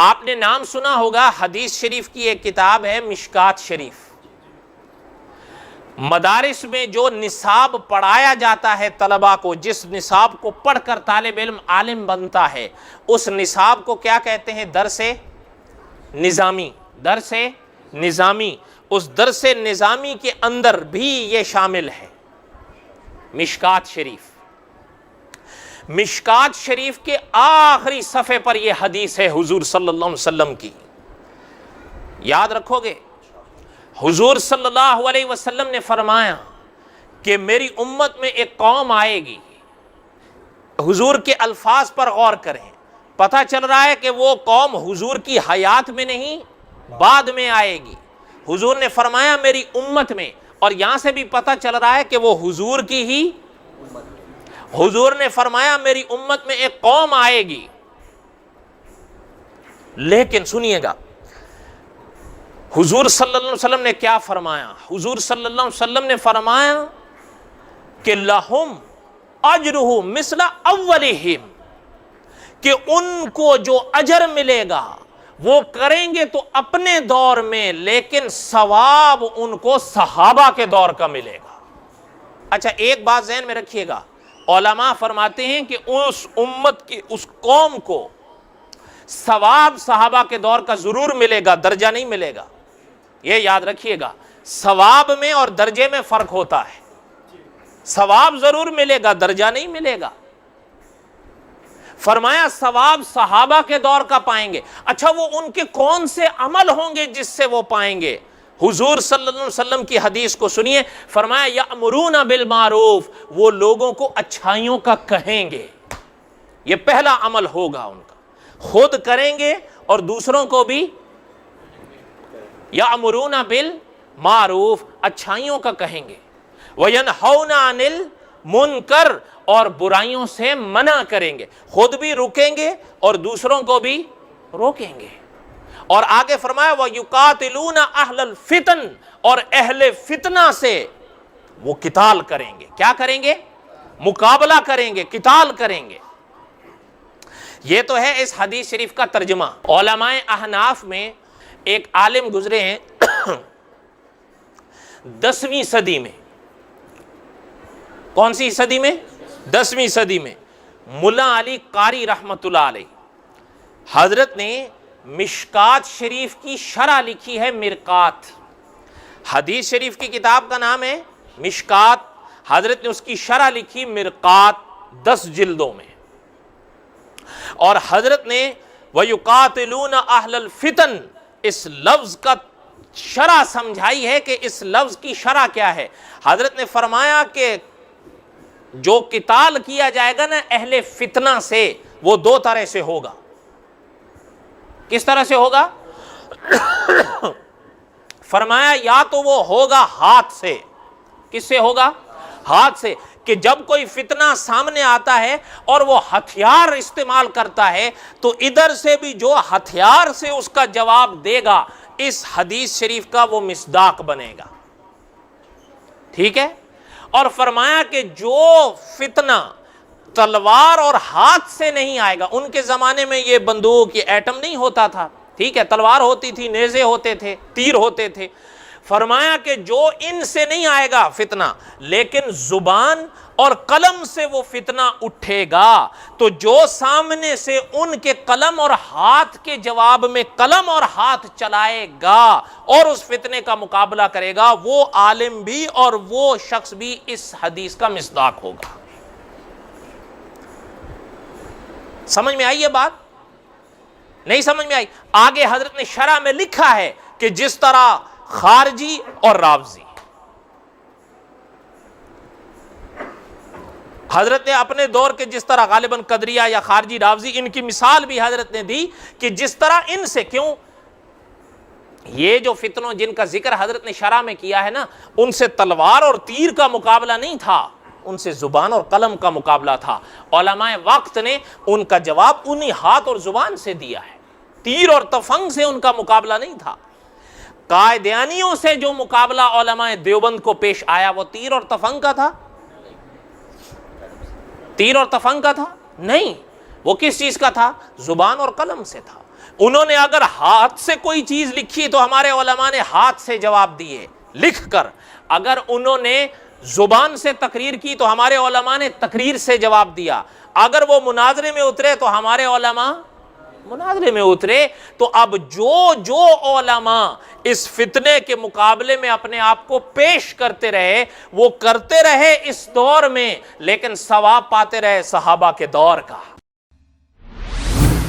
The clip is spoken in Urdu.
آپ نے نام سنا ہوگا، حدیث شریف کی ایک کتاب ہے مشکات شریف۔ مدارس میں جو نصاب پڑھایا جاتا ہے طلباء کو، جس نصاب کو پڑھ کر طالب علم عالم بنتا ہے، اس نصاب کو کیا کہتے ہیں؟ درس نظامی۔ درس نظامی، اس درس نظامی کے اندر بھی یہ شامل ہے مشکات شریف۔ مشکات شریف کے آخری صفحے پر یہ حدیث ہے حضور صلی اللہ علیہ وسلم کی، یاد رکھو گے۔ حضور صلی اللہ علیہ وسلم نے فرمایا کہ میری امت میں ایک قوم آئے گی۔ حضور کے الفاظ پر غور کریں، پتہ چل رہا ہے کہ وہ قوم حضور کی حیات میں نہیں، بعد میں آئے گی۔ حضور نے فرمایا میری امت میں، اور یہاں سے بھی پتہ چل رہا ہے کہ وہ حضور کی ہی۔ حضور نے فرمایا میری امت میں ایک قوم آئے گی، لیکن سنیے گا حضور صلی اللہ علیہ وسلم نے کیا فرمایا۔ حضور صلی اللہ علیہ وسلم نے فرمایا کہ لہم اجرہ مثل اولہم، کہ ان کو جو اجر ملے گا وہ کریں گے تو اپنے دور میں، لیکن ثواب ان کو صحابہ کے دور کا ملے گا۔ اچھا ایک بات ذہن میں رکھیے گا، علماء فرماتے ہیں کہ اس امت کی، اس قوم کو ثواب صحابہ کے دور کا ضرور ملے گا، درجہ نہیں ملے گا۔ یہ یاد رکھیے گا، ثواب میں اور درجے میں فرق ہوتا ہے۔ ثواب ضرور ملے گا، درجہ نہیں ملے گا۔ فرمایا ثواب صحابہ کے دور کا پائیں گے۔ اچھا وہ ان کے کون سے عمل ہوں گے جس سے وہ پائیں گے؟ حضور صلی اللہ علیہ وسلم کی حدیث کو سنیے، فرمایا یأمرون بالمعروف، وہ لوگوں کو اچھائیوں کا کہیں گے۔ یہ پہلا عمل ہوگا ان کا، خود کریں گے اور دوسروں کو بھی یأمرون بالمعروف، اچھائیوں کا کہیں گے۔ وینہون عن المنکر، اور برائیوں سے منع کریں گے، خود بھی رکیں گے اور دوسروں کو بھی روکیں گے۔ اور آگے فرمایا وَيُقَاتِلُونَ أَهْلَ الْفِتْنِ، اور اہل فتنہ سے وہ قتال کریں گے۔ کیا کریں گے؟ مقابلہ کریں گے، قتال کریں گے۔ یہ تو ہے اس حدیث شریف کا ترجمہ۔ علماء احناف میں ایک عالم گزرے ہیں 10ویں صدی میں۔ کون سی صدی میں؟ 10ویں صدی میں۔ ملا علی قاری رحمت اللہ علیہ، حضرت نے مشکات شریف کی شرح لکھی ہے، مرقات۔ حدیث شریف کی کتاب کا نام ہے مشکات، حضرت نے اس کی شرح لکھی مرقات 10 جلدوں میں۔ اور حضرت نے وَيُقَاتِلُونَ أَهْلَ الْفِتْنِ، اس لفظ کا شرح سمجھائی ہے کہ اس لفظ کی شرح کیا ہے۔ حضرت نے فرمایا کہ جو قتال کیا جائے گا نا اہل فتنہ سے، وہ 2 طرح سے ہوگا۔ کس طرح سے ہوگا؟ فرمایا یا تو وہ ہوگا ہاتھ سے۔ کس سے ہوگا؟ ہاتھ سے، کہ جب کوئی فتنہ سامنے آتا ہے اور وہ ہتھیار استعمال کرتا ہے تو ادھر سے بھی جو ہتھیار سے اس کا جواب دے گا، اس حدیث شریف کا وہ مصداق بنے گا۔ ٹھیک ہے؟ اور فرمایا کہ جو فتنہ تلوار اور ہاتھ سے نہیں آئے گا، ان کے زمانے میں یہ بندوق، یہ ایٹم نہیں ہوتا تھا، ٹھیک ہے، تلوار ہوتی تھی، نیزے ہوتے تھے، تیر ہوتے تھے۔ فرمایا کہ جو ان سے نہیں آئے گا فتنہ، لیکن زبان اور قلم سے وہ فتنہ اٹھے گا، تو جو سامنے سے ان کے قلم اور ہاتھ کے جواب میں قلم اور ہاتھ چلائے گا اور اس فتنے کا مقابلہ کرے گا، وہ عالم بھی اور وہ شخص بھی اس حدیث کا مصداق ہوگا۔ سمجھ میں آئی یہ بات؟ نہیں سمجھ میں آئی؟ آگے حضرت نے شرح میں لکھا ہے کہ جس طرح خارجی اور رافضی، حضرت نے اپنے دور کے جس طرح غالباً قدریہ یا خارجی رافضی، ان کی مثال بھی حضرت نے دی کہ جس طرح ان سے، کیوں یہ جو فتنوں جن کا ذکر حضرت نے شرح میں کیا ہے نا، ان سے تلوار اور تیر کا مقابلہ نہیں تھا، ان سے زبان اور قلم کا مقابلہ تھا۔ علماء وقت نے ان کا جواب انہی ہاتھ اور زبان سے دیا ہے، تیر اور تفنگ سے ان کا مقابلہ نہیں تھا۔ قائدیانیوں سے جو مقابلہ علماء دیوبند کو پیش آیا وہ تیر اور تفنگ کا تھا؟ تیر اور تفنگ کا تھا؟ نہیں، وہ کس چیز کا تھا؟ زبان اور قلم سے تھا۔ انہوں نے اگر ہاتھ سے کوئی چیز لکھی تو ہمارے علماء نے ہاتھ سے جواب دیے لکھ کر، اگر انہوں نے زبان سے تقریر کی تو ہمارے علماء نے تقریر سے جواب دیا، اگر وہ مناظرے میں اترے تو ہمارے علماء مناظرے میں اترے۔ تو اب جو علماء اس فتنے کے مقابلے میں اپنے آپ کو پیش کرتے رہے وہ کرتے رہے اس دور میں، لیکن ثواب پاتے رہے صحابہ کے دور کا۔